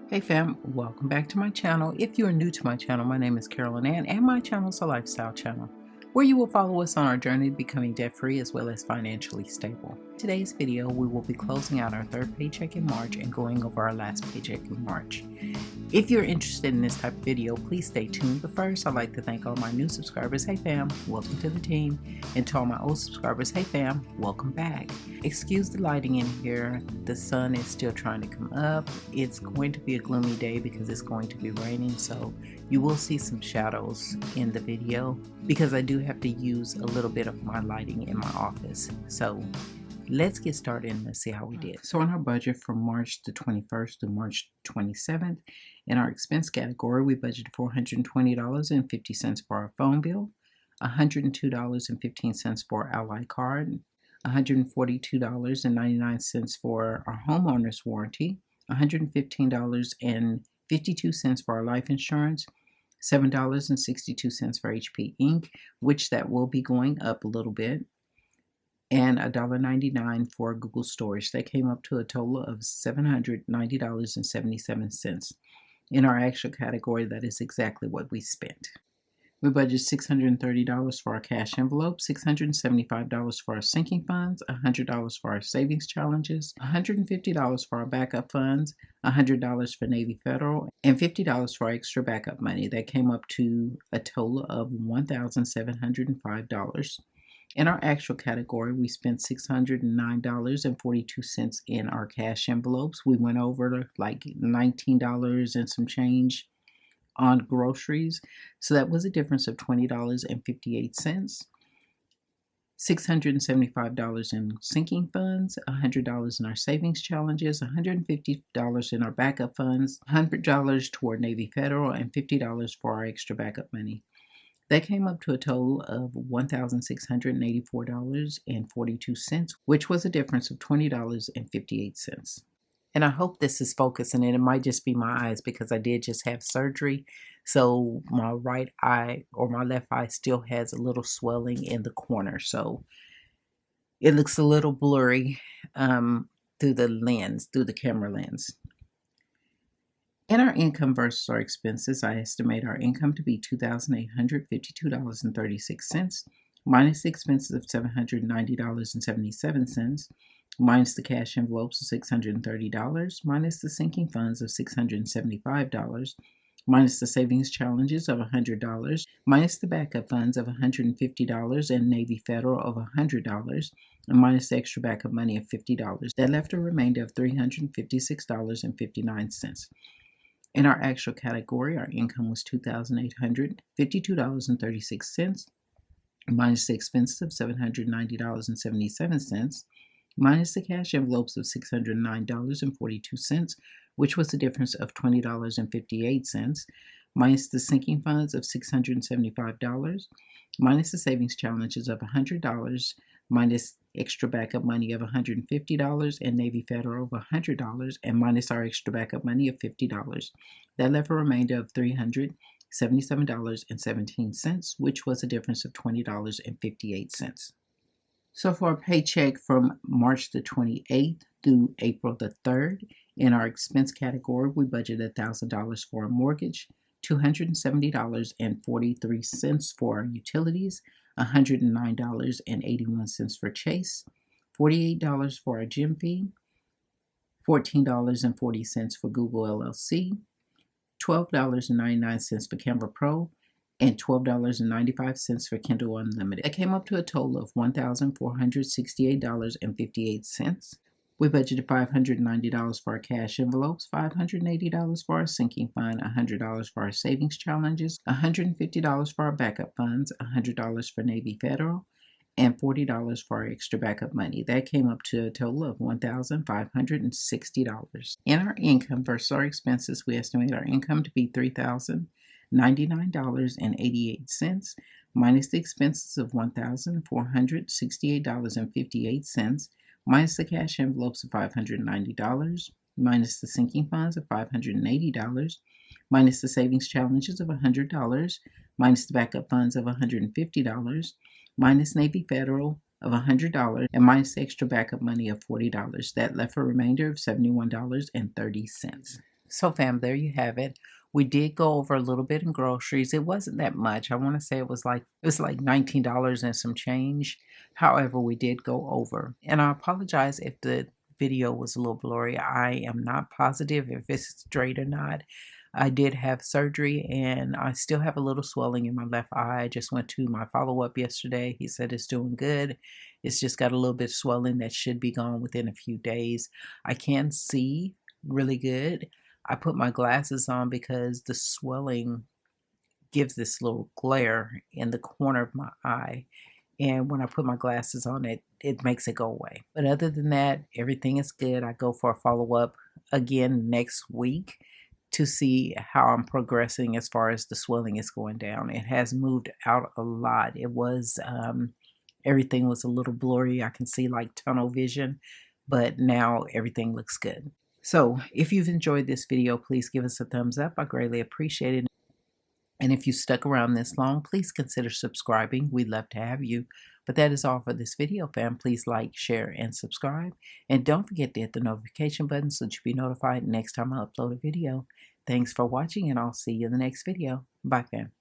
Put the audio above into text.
Hey fam, welcome back to my channel. If you are new to my channel, my name is Carolyn Ann and my channel is a lifestyle channel where you will follow us on our journey to becoming debt-free as well as financially stable. In today's video, we will be closing out our third paycheck in March and going over our last paycheck in March. If you're interested in this type of video, please stay tuned. But first, I'd like to thank all my new subscribers. Hey fam, welcome to the team. And to all my old subscribers, hey fam, welcome back. Excuse the lighting in here. The sun is still trying to come up. It's going to be a gloomy day because it's going to be raining, so you will see some shadows in the video because I do have to use a little bit of my lighting in my office. So let's get started and let's see how we did. So in our budget from March the 21st to March 27th, in our expense category, we budgeted $420.50 for our phone bill, $102.15 for our Ally card, $142.99 for our homeowner's warranty, $115.52 for our life insurance, $7.62 for HP Inc., which that will be going up a little bit, and $1.99 for Google storage. That came up to a total of $790.77. In our actual category, that is exactly what we spent. We budgeted $630 for our cash envelope, $675 for our sinking funds, $100 for our savings challenges, $150 for our backup funds, $100 for Navy Federal, and $50 for our extra backup money. That came up to a total of $1,705. In our actual category, we spent $609.42 in our cash envelopes. We went over like $19 and some change on groceries, so that was a difference of $20.58. $675 in sinking funds, $100 in our savings challenges, $150 in our backup funds, $100 toward Navy Federal, and $50 for our extra backup money. That came up to a total of $1,684.42, which was a difference of $20.58. And I hope this is focusing, and it might just be my eyes because I did just have surgery. So my right eye or my left eye still has a little swelling in the corner. So it looks a little blurry through the lens, through the camera lens. In our income versus our expenses, I estimate our income to be $2,852.36, minus the expenses of $790.77, minus the cash envelopes of $630, minus the sinking funds of $675, minus the savings challenges of $100, minus the backup funds of $150 and Navy Federal of $100, and minus the extra backup money of $50. That left a remainder of $356.59. In our actual category, our income was $2,852.36, minus the expenses of $790.77, minus the cash envelopes of $609.42, which was the difference of $20.58, minus the sinking funds of $675, minus the savings challenges of $100, minus extra backup money of $150 and Navy Federal of $100, and minus our extra backup money of $50. That left a remainder of $377.17, which was a difference of $20.58. So for a paycheck from March the 28th through April the 3rd, in our expense category, we budgeted $1,000 for a mortgage, $270.43 for our utilities, $109.81 for Chase, $48 for our gym fee, $14.40 for Google LLC, $12.99 for Canva Pro, and $12.95 for Kindle Unlimited. That came up to a total of $1,468.58. We budgeted $590 for our cash envelopes, $580 for our sinking fund, $100 for our savings challenges, $150 for our backup funds, $100 for Navy Federal, and $40 for our extra backup money. That came up to a total of $1,560. In our income versus our expenses, we estimate our income to be $3,099.88, minus the expenses of $1,468.58, minus the cash envelopes of $590, minus the sinking funds of $580, minus the savings challenges of $100, minus the backup funds of $150, minus Navy Federal of $100, and minus the extra backup money of $40. That left a remainder of $71.30. So fam, there you have it. We did go over a little bit in groceries. It wasn't that much. I want to say it was like $19 and some change. However, we did go over. And I apologize if the video was a little blurry. I am not positive if it's straight or not. I did have surgery and I still have a little swelling in my left eye. I just went to my follow-up yesterday. He said it's doing good. It's just got a little bit of swelling that should be gone within a few days. I can see really good. I put my glasses on because the swelling gives this little glare in the corner of my eye. And when I put my glasses on, it makes it go away. But other than that, everything is good. I go for a follow-up again next week to see how I'm progressing as far as the swelling is going down. It has moved out a lot. It was, everything was a little blurry. I can see like tunnel vision, but now everything looks good. So if you've enjoyed this video, please give us a thumbs up. I greatly appreciate it. And if you stuck around this long, please consider subscribing. We'd love to have you. But that is all for this video, fam. Please like, share, and subscribe. And don't forget to hit the notification button so that you'll be notified next time I upload a video. Thanks for watching, and I'll see you in the next video. Bye, fam.